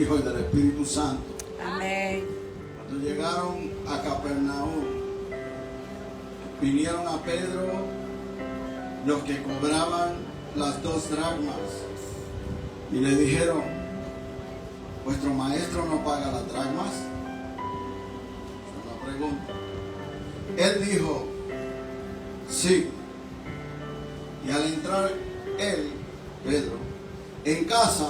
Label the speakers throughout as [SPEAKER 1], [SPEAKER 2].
[SPEAKER 1] Hijo y del Espíritu Santo.
[SPEAKER 2] Amén.
[SPEAKER 1] Cuando llegaron a Capernaum, vinieron a Pedro los que cobraban las 2 dracmas y le dijeron: ¿vuestro maestro no paga las dracmas? Es una pregunta. Él dijo: sí. Y al entrar él, Pedro, en casa,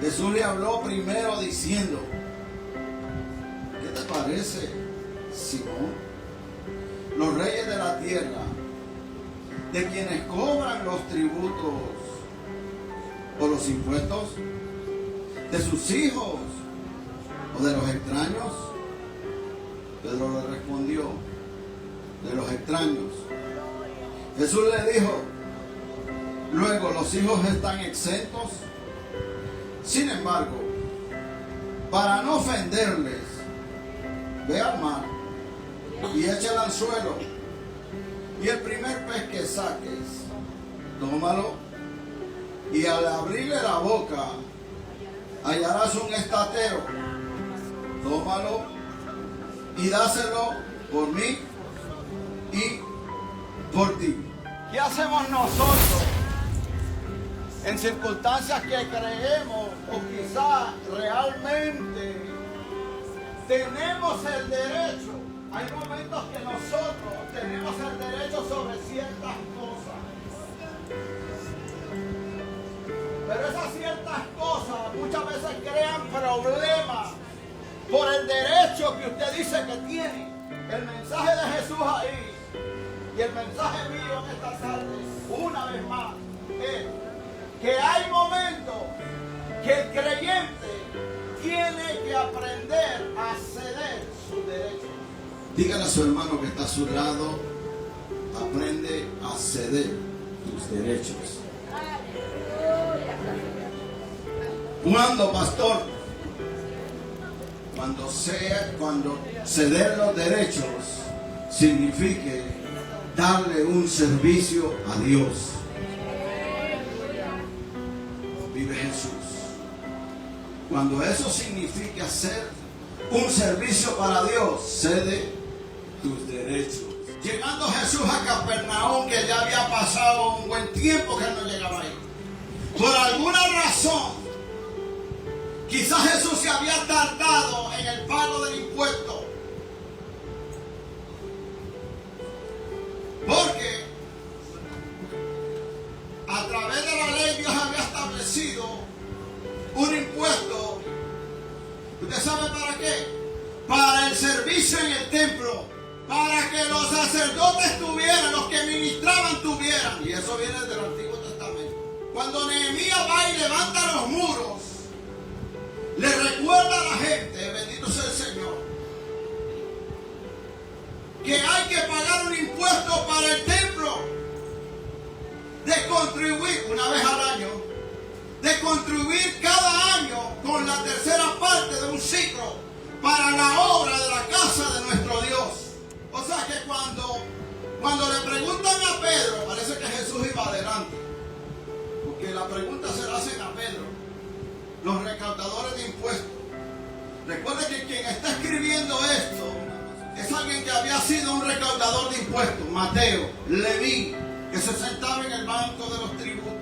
[SPEAKER 1] Jesús le habló primero diciendo: ¿qué te parece, Simón? Los reyes de la tierra, de quienes cobran los tributos o los impuestos, de sus hijos o de los extraños. Pedro le respondió: de los extraños. Jesús le dijo: luego los hijos están exentos. Sin embargo, para no ofenderles, ve al mar y échala al suelo, y el primer pez que saques, tómalo, y al abrirle la boca hallarás un estatero. Tómalo y dáselo por mí y por ti. ¿Qué hacemos nosotros en circunstancias que creemos o quizás realmente tenemos el derecho? Hay momentos que nosotros tenemos el derecho sobre ciertas cosas, pero esas ciertas cosas muchas veces crean problemas por el derecho que usted dice que tiene. El mensaje de Jesús ahí y el mensaje mío en esta tarde, una vez más, es que hay momentos que el creyente tiene que aprender a ceder sus derechos. Dígale a su hermano que está a su lado: aprende a ceder tus derechos. ¿Cuándo, pastor? Cuando ceder los derechos signifique darle un servicio a Dios. Vive Jesús. Cuando eso significa hacer un servicio para Dios, cede tus derechos. Llegando Jesús a Capernaum, que ya había pasado un buen tiempo que él no llegaba ahí, por alguna razón, quizás Jesús se había tardado en el pago del impuesto, porque a través de la ley Dios había establecido un impuesto. ¿Usted sabe para qué? Para el servicio en el templo, para que los sacerdotes tuvieran, los que ministraban tuvieran. Y eso viene del Antiguo Testamento. Cuando Nehemías va y levanta los muros, le recuerda a la gente, bendito sea el Señor, que hay que pagar un impuesto para el templo, de contribuir una vez al año, de contribuir cada año con la tercera parte de un ciclo para la obra de la casa de nuestro Dios. O sea que cuando le preguntan a Pedro, parece que Jesús iba adelante, porque la pregunta se la hacen a Pedro, los recaudadores de impuestos. Recuerde que quien está escribiendo esto es alguien que había sido un recaudador de impuestos, Mateo, Leví, que se sentaba en el banco de los tributos.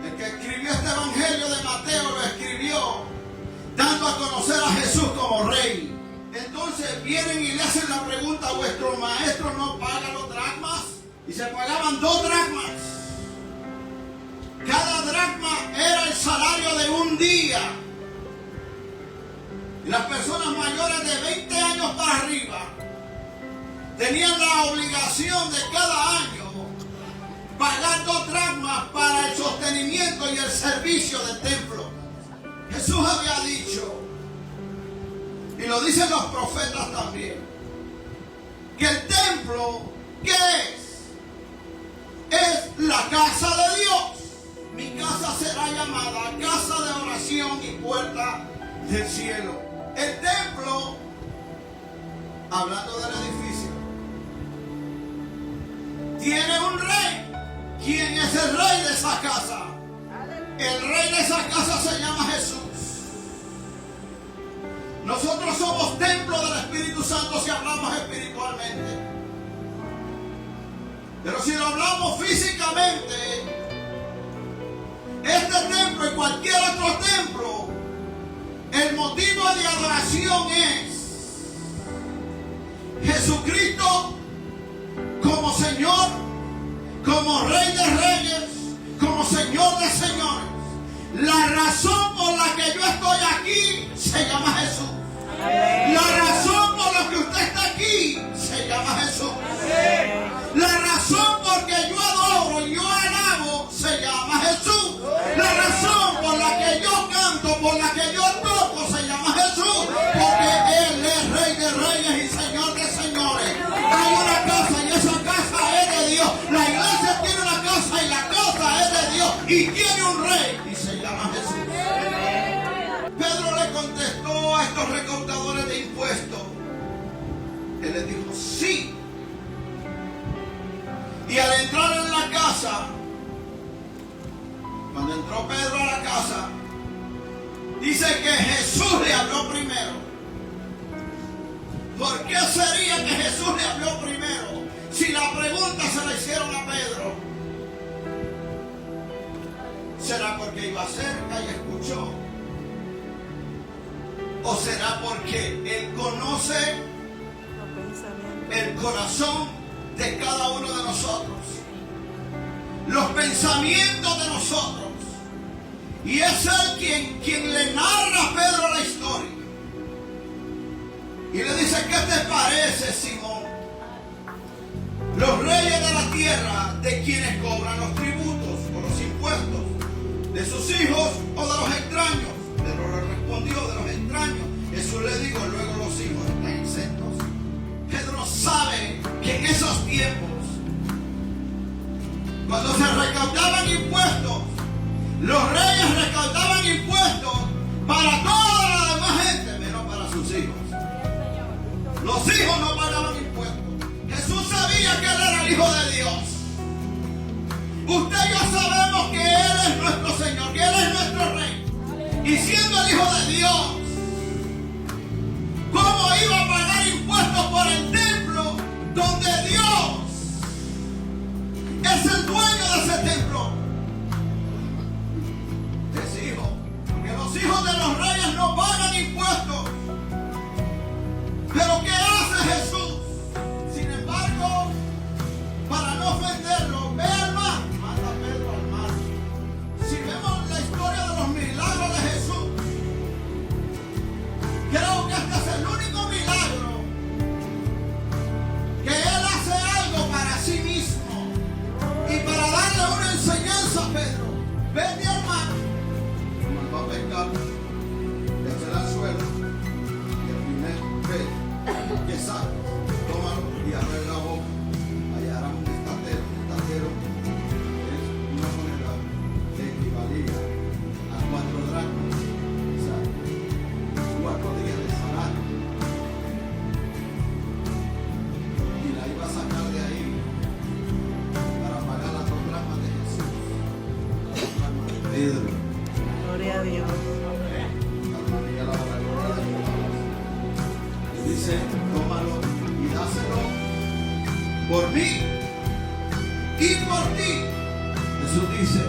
[SPEAKER 1] El que escribió este evangelio de Mateo lo escribió dando a conocer a Jesús como rey. Entonces vienen y le hacen la pregunta: ¿vuestro maestro no paga los dracmas? Y se pagaban 2 dracmas. Cada dracma era el salario de un día. Y las personas mayores de 20 años para arriba tenían la obligación de cada año pagar 2 dracmas para el sostenimiento y el servicio del templo. Jesús había dicho, y lo dicen los profetas también, que el templo, ¿qué es? Es la casa de Dios. Mi casa será llamada casa de oración y puerta del cielo. El templo, hablando del edificio, tiene un rey. ¿Quién es el rey de esa casa? El rey de esa casa se llama Jesús. Nosotros somos templo del Espíritu Santo si hablamos espiritualmente. Pero si lo hablamos físicamente, este templo y cualquier otro templo, el motivo de adoración es Jesucristo como Señor, como Rey de Reyes, como Señor de Señores. La razón por la que yo estoy aquí se llama Jesús. La razón por la que usted está aquí se llama Jesús. La razón por que yo adoro y yo alabo se llama Jesús. La razón por la que yo canto, por la que yo toco se llama Jesús. Porque Él es Rey de Reyes y Señor de Señores. Hay una casa y esa casa es de Dios. La iglesia tiene una casa y la casa es de Dios. Y tiene un rey y se llama Jesús. Pedro le contestó a estos recaudadores de impuestos. Él les dijo, sí. Y al entrar en la casa, cuando entró Pedro a la casa, dice que Jesús le habló primero. ¿Por qué sería que Jesús le habló primero si la pregunta se la hicieron a Pedro? ¿Será porque iba cerca y escuchó? ¿O será porque Él conoce el corazón de cada uno de nosotros, los pensamientos de nosotros? Y es Él quien le narra a Pedro la historia. Y le dice, ¿qué te parece, Simón? Los reyes de la tierra, ¿de quienes cobran los tributos o los impuestos? ¿De sus hijos o de los extraños? Pedro le respondió, de los extraños. Jesús le dijo, luego los hijos están exentos. Pedro sabe que en esos tiempos, cuando se recaudaban impuestos, los reyes recaudaban impuestos para toda la demás gente, menos para sus hijos. Los hijos no pagaban impuestos. Jesús sabía que Él era el Hijo de Dios. Usted y yo sabemos que Él es nuestro Señor, que Él es nuestro Rey. Y siendo el Hijo de Dios, ¿cómo iba a pagar impuestos por el templo donde Dios es el dueño de ese templo? Es hijo. Porque los hijos de los reyes no pagan impuestos. Pero ¿qué hace Jesús? Sin embargo, para no ofenderlo, ve al mar. Manda a Pedro al mar. Si vemos la historia de los milagros de Jesús, creo que este es el único milagro que Él hace algo para sí mismo y para darle una enseñanza a Pedro. Vete al mar. Mandó a pescar. Echa al suelo. Y el primer pez que saca, tómalo y abre la boca. Hallarán un estatero. Un estatero es una moneda que equivalía a 4 dracmas. O sea, 4 días de salario. Y la iba a sacar de ahí para pagar las 2 dracmas de Jesús. Las 2 dracmas de Pedro.
[SPEAKER 2] Gloria a Dios.
[SPEAKER 1] Y dice, tómalo y dáselo por mí y por ti. Jesús dice,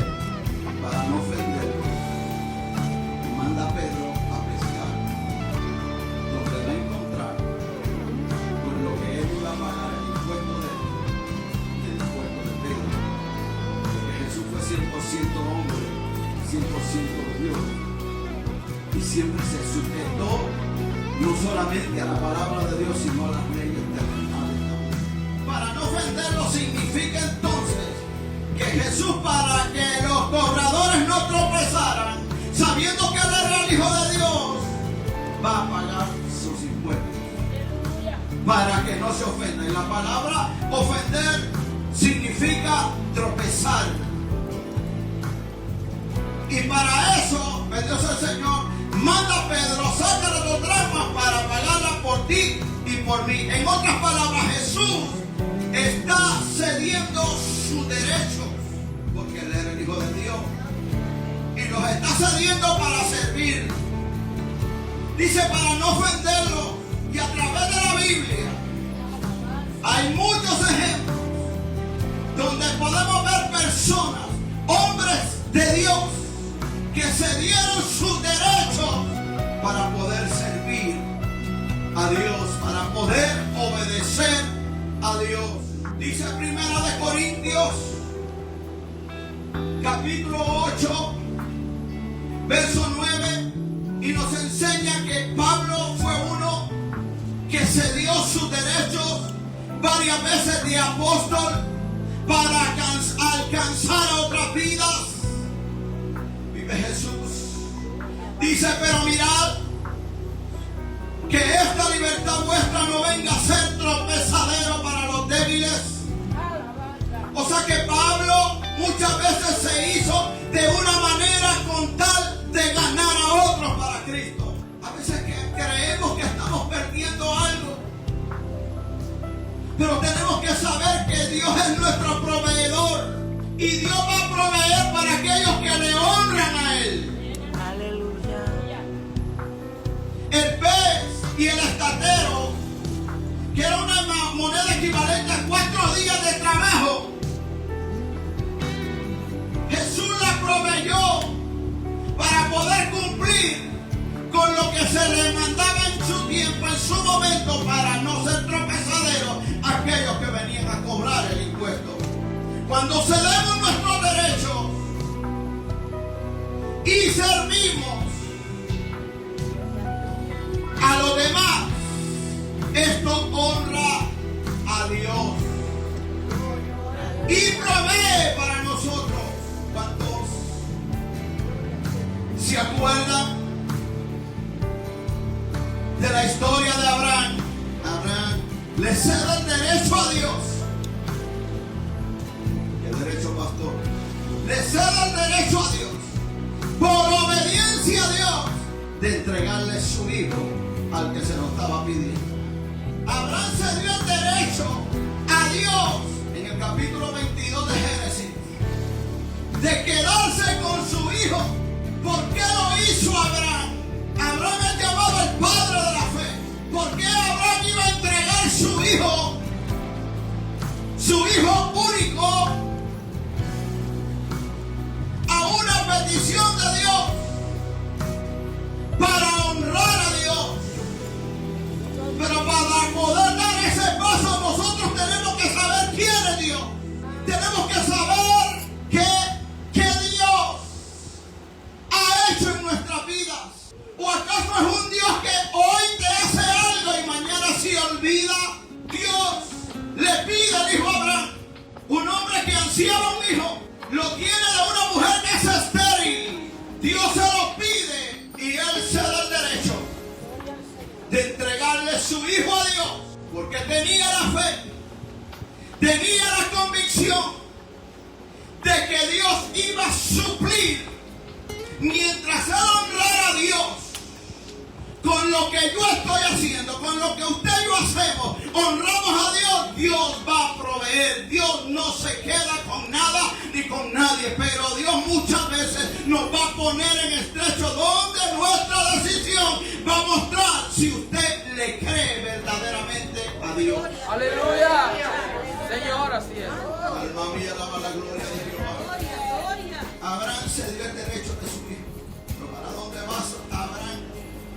[SPEAKER 1] para no ofenderlo, manda a Pedro a pescar, donde va a encontrar con lo que él iba a pagar el impuesto de él, el impuesto de Pedro. Porque Jesús fue 100% hombre, 100% Dios. Y siempre se sujetó no solamente a la palabra de Dios, sino a las leyes terrenales también. Para no ofenderlo significa entonces que Jesús, para que los cobradores no tropezaran, sabiendo que Él era el Hijo de Dios, va a pagar sus impuestos para que no se ofenda. Y la palabra ofender significa tropezar. Y para eso, bendito sea el Señor, manda a Pedro, saca las 2 dracmas para pagarla por ti y por mí. En otras palabras, Jesús está cediendo sus derechos, porque Él era el Hijo de Dios, y los está cediendo para servir. Dice para no ofenderlo. Y a través de la Biblia hay muchos ejemplos donde podemos ver personas, hombres de Dios, que se dieron sus derechos para poder servir a Dios, para poder obedecer a Dios. Dice 1 Corintios capítulo 8 verso 9, y nos enseña que Pablo fue uno que se dio sus derechos varias veces de apóstol para alcanzar a otras vidas. Vive Jesús. Dice, pero mirad que esta libertad vuestra no venga a ser tropezadero para los débiles. O sea que Pablo muchas veces se hizo de una manera con tal de ganar a otros para Cristo. A veces creemos que estamos perdiendo algo, pero tenemos que saber que Dios es nuestro proveedor y Dios va a proveer para aquellos que le honran a Él.
[SPEAKER 2] Aleluya.
[SPEAKER 1] El pez y el estatero, que era una moneda equivalente a 4 días de trabajo, Jesús la proveyó para poder cumplir con lo que se le mandaba en su tiempo, en su momento, para no ser tropezadero a aquellos que venían a cobrar el impuesto. Cuando cedemos nuestros derechos y servimos a los demás, esto honra a Dios y provee para nosotros. ¿Cuántos se acuerdan de la historia de Abraham? Abraham le cede el derecho a Dios. ¿Qué derecho, pastor? Le cede el derecho a Dios por obediencia a Dios de entregarle su hijo al que se lo estaba pidiendo. Abraham se dio el derecho a Dios en el capítulo 22 de Génesis de quedarse con su hijo. ¿Por qué lo hizo Abraham? Abraham es llamado el padre de la fe. ¿Por qué Abraham iba a entregar su hijo único, a una petición de Dios para honrar a Dios? Pero para poder dar ese paso nosotros tenemos que saber quién es Dios. Tenemos que saber qué Dios ha hecho en nuestras vidas. ¿O acaso es un Dios que hoy te hace algo y mañana se olvida? Dios le pide al hijo Abraham, un hombre que ansiaba un hijo, lo tiene de una mujer que es estéril. Dios se lo pide y él se da el derecho de entregarle su hijo a Dios, porque tenía la fe, tenía la convicción de que Dios iba a suplir. Mientras él honrara a Dios con lo que yo estoy haciendo, con lo que usted y yo hacemos, honramos a Dios, Dios va a proveer. Dios no se queda con nada ni con nadie, pero Dios muchas veces nos va a poner en estrecho donde nuestra decisión va a mostrar si usted le cree verdaderamente a Dios.
[SPEAKER 3] Aleluya. Señor, así es.
[SPEAKER 1] Alma mía, alaba la gloria de Jehová. Abraham se dio el derecho de su hijo. Pero ¿para dónde vas, Abraham,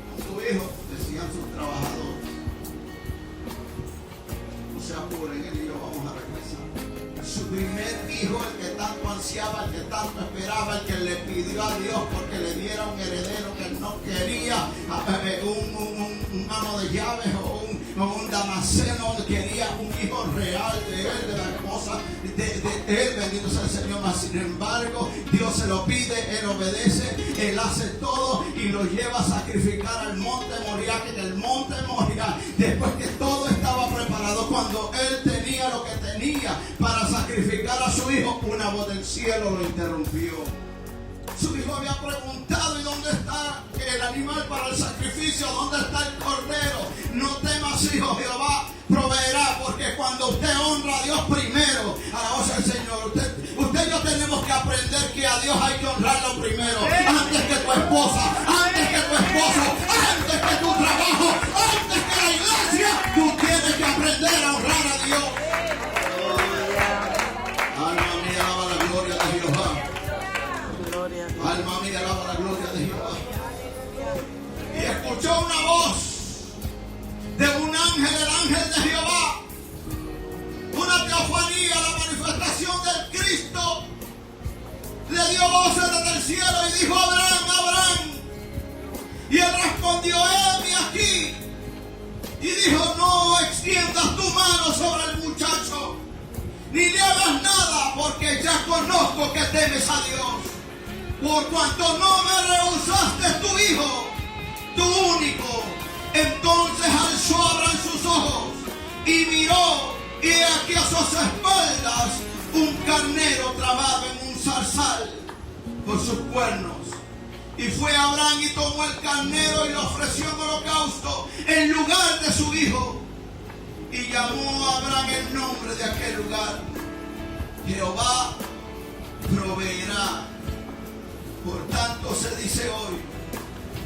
[SPEAKER 1] con tu hijo? Decían sus trabajadores. No se apuren, él y yo vamos a regresar. Su primer hijo, el que tanto ansiaba, el que tanto esperaba, el que le pidió a Dios porque le diera un heredero que él no quería, un amo de llaves o un damaseno, quería un hijo real de él, de la esposa de él, bendito sea el Señor. Mas sin embargo, Dios se lo pide, él obedece, él hace todo y lo lleva a sacrificar al monte Moriah. Que en el monte Moriah, después que todo estaba preparado, cuando él tenía lo que tenía para sacrificar a su hijo, una voz del cielo lo interrumpió. Su hijo había preguntado: ¿y dónde está el animal para el sacrificio? ¿Dónde está el cordero? No temas, hijo, Jehová proveerá. Porque cuando usted honra a Dios primero, alabado sea el Señor, usted y yo tenemos que aprender que a Dios hay que honrarlo primero, antes que tu esposa, antes que tu esposo, antes que la gloria de Jehová. Y escuchó una voz de un ángel, el ángel de Jehová, una teofanía, la manifestación del Cristo. Le dio voces desde el cielo y dijo: Abraham, Abraham. Y él respondió: heme aquí. Y dijo: no extiendas tu mano sobre el muchacho, ni le hagas nada, porque ya conozco que temes a Dios, por cuanto no me rehusaste tu hijo, tu único. Entonces alzó Abraham sus ojos y miró, y aquí a sus espaldas un carnero trabado en un zarzal por sus cuernos. Y fue Abraham y tomó el carnero y lo ofreció en holocausto en lugar de su hijo. Y llamó a Abraham el nombre de aquel lugar: Jehová proveerá. Por tanto se dice hoy: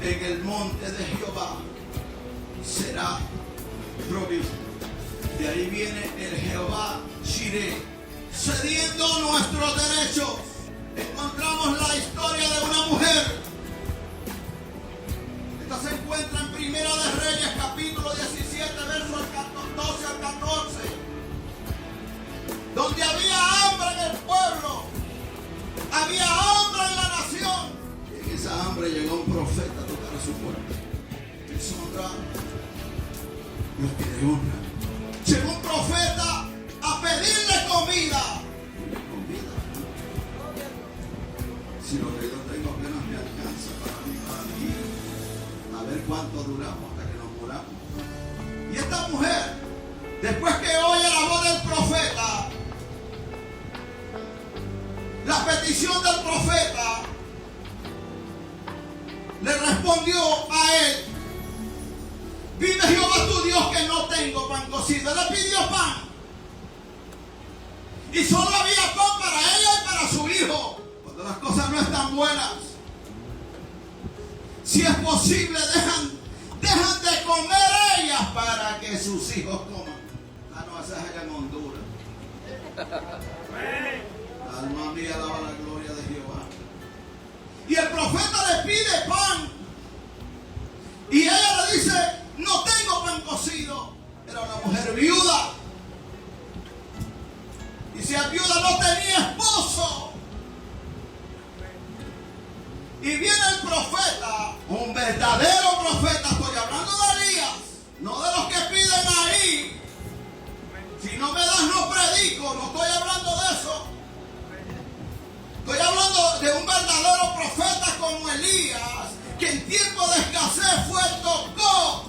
[SPEAKER 1] en el monte de Jehová será provisto. De ahí viene el Jehová Jireh, cediendo nuestros derechos. Encontramos la historia de una mujer. Esta se encuentra en Primera de Reyes, capítulo 17, versos 12 al 14, donde había hambre en el pueblo, había hambre en la nación. Y en esa hambre llegó un profeta a tocar a su puerta. Deshonra los que le honran. Llegó un profeta a pedirle comida. Si lo que yo tengo apenas me alcanza para vivir, a ver cuánto duramos hasta que nos muramos. Y esta mujer, después que oye la voz del profeta, la petición del profeta, le respondió a él: vive Jehová tu Dios que no tengo pan cocido. Le pidió pan. Y solo había pan para ella y para su hijo. Cuando las cosas no están buenas, si es posible, dejan de comer ellas para que sus hijos coman. Ah, no, esa es allá en Honduras. Alma mía, alaba la gloria de Jehová. Y el profeta le pide pan. Y ella le dice: no tengo pan cocido. Era una mujer viuda. Y si la viuda no tenía esposo. Y viene el profeta, un verdadero profeta. Estoy hablando de Elías, no de los que piden ahí. Si no me das, no predico. No estoy hablando de eso. Estoy hablando de un verdadero profeta como Elías, que en tiempo de escasez tocó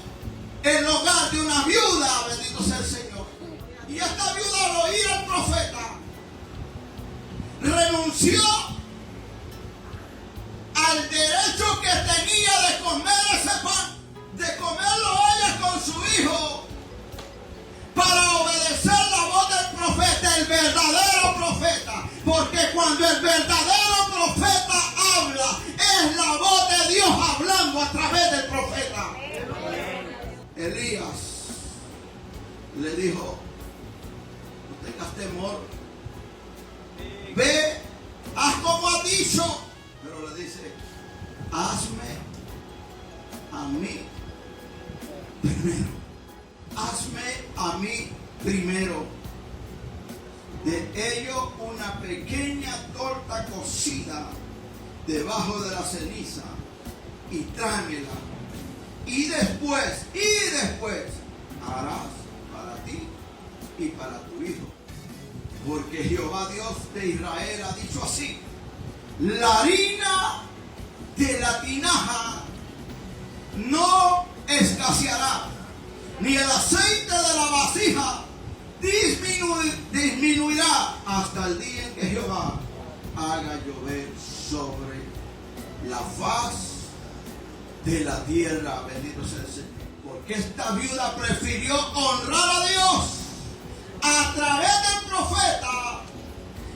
[SPEAKER 1] el hogar de una viuda. Bendito sea el Señor. Y esta viuda, al oír al profeta, renunció al derecho que tenía de comer ese pan, de comerlo ella con su hijo, para obedecer la voz del profeta, el verdadero profeta. Porque cuando el verdadero profeta habla, es la voz de Dios hablando a través del profeta. Elías le dijo: no tengas temor, ve, haz como ha dicho. Pero le dice: hazme a mí primero. Hazme a mí primero. De ello una pequeña torta cocida debajo de la ceniza, y tráemela. Y después harás para ti y para tu hijo. Porque Jehová Dios de Israel ha dicho así: la harina de la tinaja no escaseará, ni el aceite de la vasija disminuirá hasta el día en que Jehová haga llover sobre la faz de la tierra. Bendito sea el Señor. Porque esta viuda prefirió honrar a Dios a través del profeta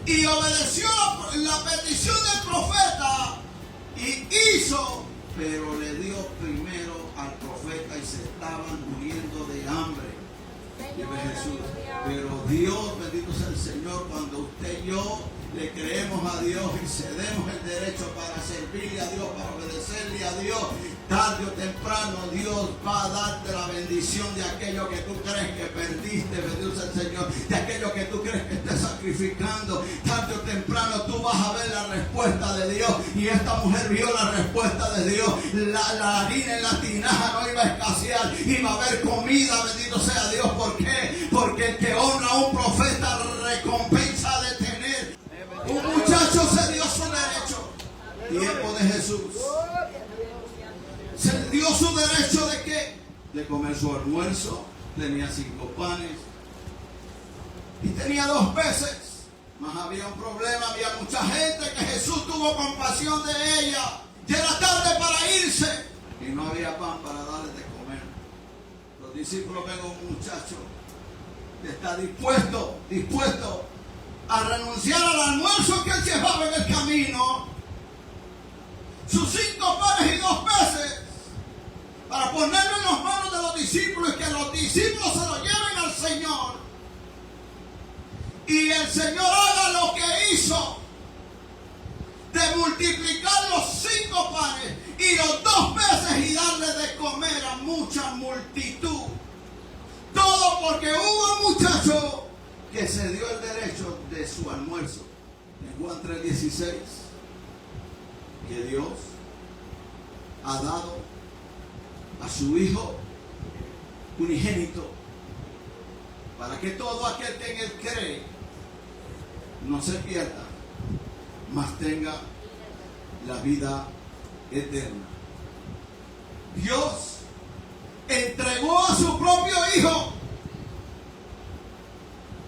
[SPEAKER 1] y obedeció la petición del profeta y hizo, pero le dio primero al profeta y se estaban muriendo de hambre. Vive Jesús. Pero Dios, bendito sea el Señor, cuando usted y yo le creemos a Dios y cedemos el derecho para servirle a Dios, para obedecerle a Dios, tarde o temprano Dios va a darte la bendición de aquello que tú crees que perdiste, bendito sea el Señor, de aquello que tú crees que estás sacrificando. Tarde o temprano tú vas a ver la respuesta de Dios, y esta mujer vio la respuesta de Dios. La harina en la tinaja no iba a escasear, iba a haber comida, bendito sea Dios. ¿Por qué? Porque el que honra a un profeta recompensa de tener. Un muchacho se dio su derecho. Tiempo de Jesús. Se dio su derecho de qué? De comer su almuerzo. Tenía 5 panes y tenía 2 peces. Mas había un problema, había mucha gente que Jesús tuvo compasión de ella. Ya era tarde para irse y no había pan para darle de comer. Los discípulos ven a un muchacho que está dispuesto a renunciar al almuerzo que él llevaba en el camino, sus 5 panes y 2 peces, para ponerlo en las manos de los discípulos y que los discípulos se lo lleven al Señor. Y el Señor haga lo que hizo, de multiplicar los 5 panes y los 2 peces y darle de comer a mucha multitud. Todo porque hubo un muchacho que se dio el derecho de su almuerzo. En Juan 3:16, que Dios ha dado a su Hijo unigénito, para que todo aquel que en él cree no se pierda, mas tenga la vida eterna. Dios entregó a su propio Hijo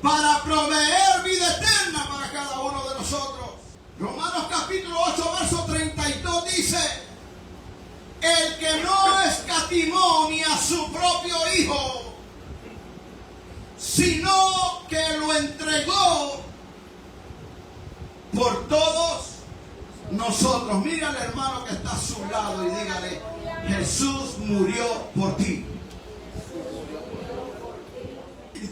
[SPEAKER 1] para proveer vida eterna para cada uno de nosotros. Romanos capítulo 8, verso 32 dice: el que no escatimó ni a su propio Hijo, sino que lo entregó por todos nosotros. Mira al hermano que está a su lado y dígale: Jesús murió por ti.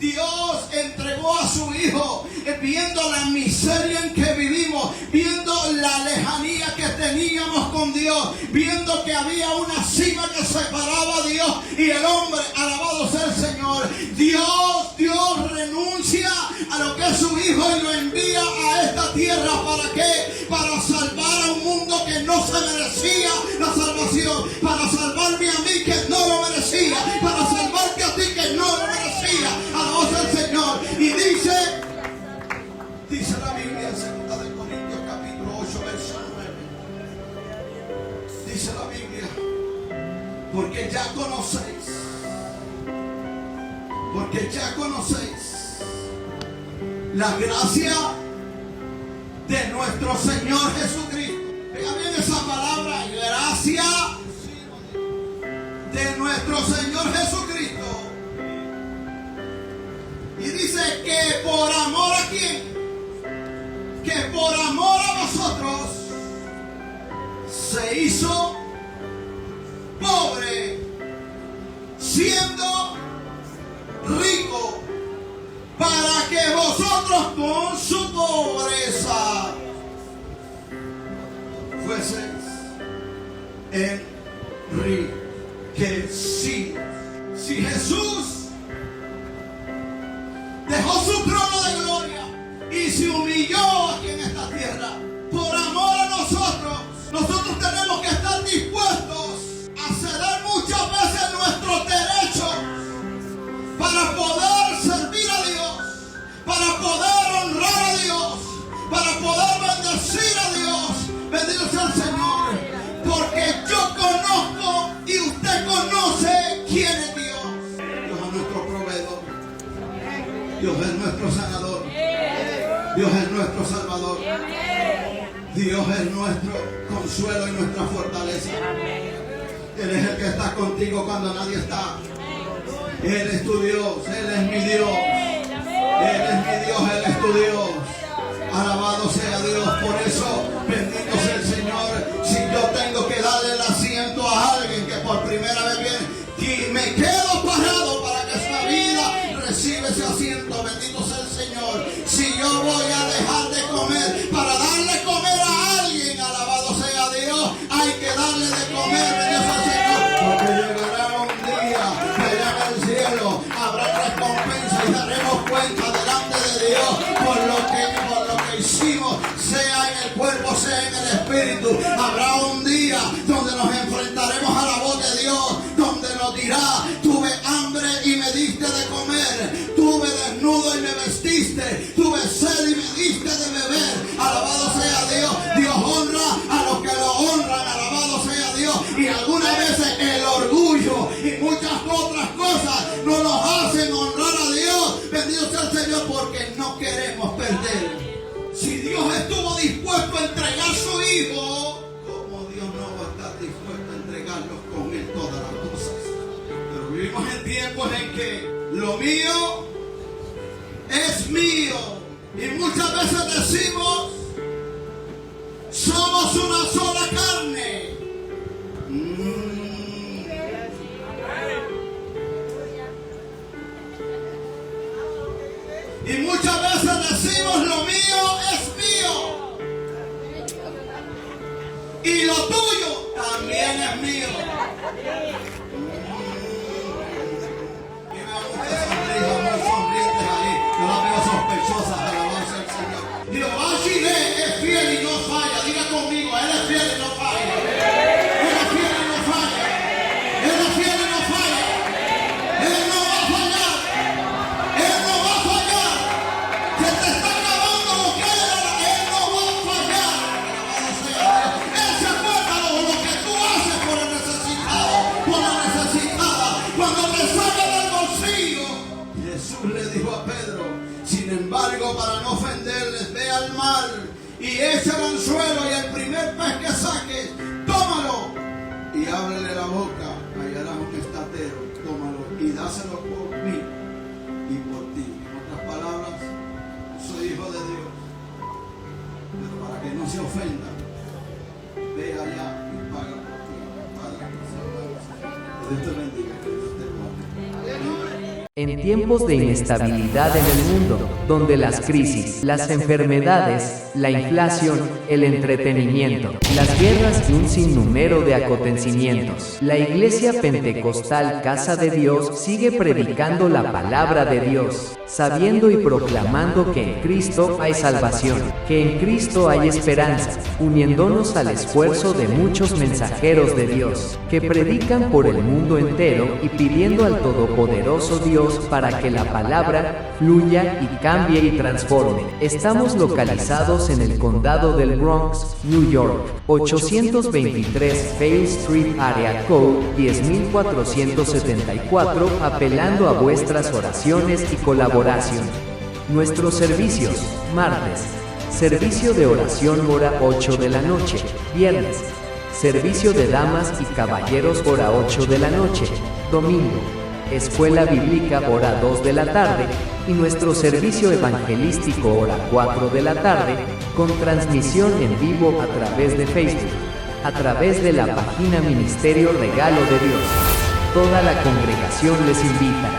[SPEAKER 1] Dios entregó a su Hijo, viendo la miseria en que vivimos, viendo la lejanía que teníamos con Dios, viendo que había una cima que separaba a Dios y el hombre. Alabado sea el Señor. Dios renuncia a lo que es su Hijo y lo envía a esta tierra. ¿Para qué? Para salvar a un mundo que no se merecía la salvación, para salvarme a mí que no lo merecía, para salvarte a ti que no lo merecía. Alabado sea el Señor. Y dice la Biblia en 2 de Corintios capítulo 8, verso 9. Dice la Biblia: porque ya conocéis la gracia de nuestro Señor Jesucristo. Vean bien esa palabra, gracia de nuestro Señor Jesucristo. Y dice que por amor a quién, que por amor a nosotros se hizo pobre, siendo rico, para que vosotros con su pobreza fueseis enriquecidos. Si Jesús dejó su trono de gloria y se humilló aquí en esta tierra por amor a nosotros, nosotros tenemos que estar dispuestos a ceder muchas veces nuestros derechos para poder servir a Dios, para poder honrar a Dios, para poder bendecir a Dios. Bendito sea el Señor, porque yo conozco y usted conoce quién es Dios. Dios es nuestro proveedor, Dios es nuestro sanador, Dios es nuestro salvador, Dios es nuestro consuelo y nuestra fortaleza. Él es el que está contigo cuando nadie está. Él es tu Dios, Él es mi Dios. Él es mi Dios, Él es tu Dios. Alabado sea Dios. Por eso, bendito sea el Señor. Si yo tengo que darle el asiento a alguien que por primera vez viene, y me quedo parado para que esta vida reciba yo voy a dejar de comer para darle comer a alguien. Alabado sea Dios. Hay que darle de comer, bendito sea el Señor. Porque llegará un día, allá en el cielo, habrá recompensa y daremos cuenta delante de Dios por lo que hicimos, sea en el cuerpo, sea en el espíritu. Habrá un día donde nos enfrentaremos a la voz de Dios, donde nos dirá: tuve hambre y me diste de comer, tuve desnudo y me vestiste, tuve sed y me diste de beber. Alabado sea Dios. Dios honra a los que lo honran. Alabado sea Dios. Y algunas veces el orgullo y muchas otras cosas no nos hacen honrar a Dios. Bendito sea el Señor, porque no queremos perder. Si Dios estuvo dispuesto a entregar a su Hijo, ¿cómo Dios no va a estar dispuesto a entregarnos con Él todas las cosas? Pero vivimos en tiempos en que lo mío es mío. Y muchas veces decimos: somos una sola carne. Y muchas veces decimos: lo mío es mío. Y lo tuyo también es mío. Y veo muchas sonrisas muy sonrientes ahí. Yo las veo sospechosas. Alabanza al Señor. Jehová Jireh es fiel y no falla. Diga conmigo: Él es fiel y no falla. Él es fiel y no falla. Él es fiel y no falla. Él no va a fallar. Él no va a fallar. Se te está acabando lo que Él no va a fallar. Alabado sea Dios. Él se acuerda de lo que tú haces por el necesitado, por la necesitada. Cuando te saca del bolsillo, Jesús le dijo a Pedro: sin embargo, para no ofenderles, ve al mar y echa el anzuelo, y el primer pez que saques, tómalo y ábrele la boca, hallarás un estatero, tómalo y dáselo por mí y por ti. En otras palabras, soy hijo de Dios, pero para que no se ofenda, ve allá y paga por ti. Padre, que Dios te bendiga, que Dios te guarde.
[SPEAKER 4] En tiempos de inestabilidad en el mundo, donde las crisis, las enfermedades, la inflación, el entretenimiento, las guerras y un sinnúmero de acontecimientos, la Iglesia Pentecostal Casa de Dios sigue predicando la palabra de Dios, sabiendo y proclamando que en Cristo hay salvación, que en Cristo hay esperanza, uniéndonos al esfuerzo de muchos mensajeros de Dios, que predican por el mundo entero y pidiendo al Todopoderoso Dios para que la palabra fluya y cambie y transforme. Estamos localizados en el condado del Bronx, New York, 823 Fair Street, Area Code 10474, apelando a vuestras oraciones y colaboración. Nuestros servicios: martes, servicio de oración hora 8 de la noche, viernes, servicio de damas y caballeros hora 8 de la noche, domingo, escuela bíblica hora 2 de la tarde, y nuestro servicio evangelístico hora 4 de la tarde, con transmisión en vivo a través de Facebook, a través de la página Ministerio Regalo de Dios. Toda la congregación les invita.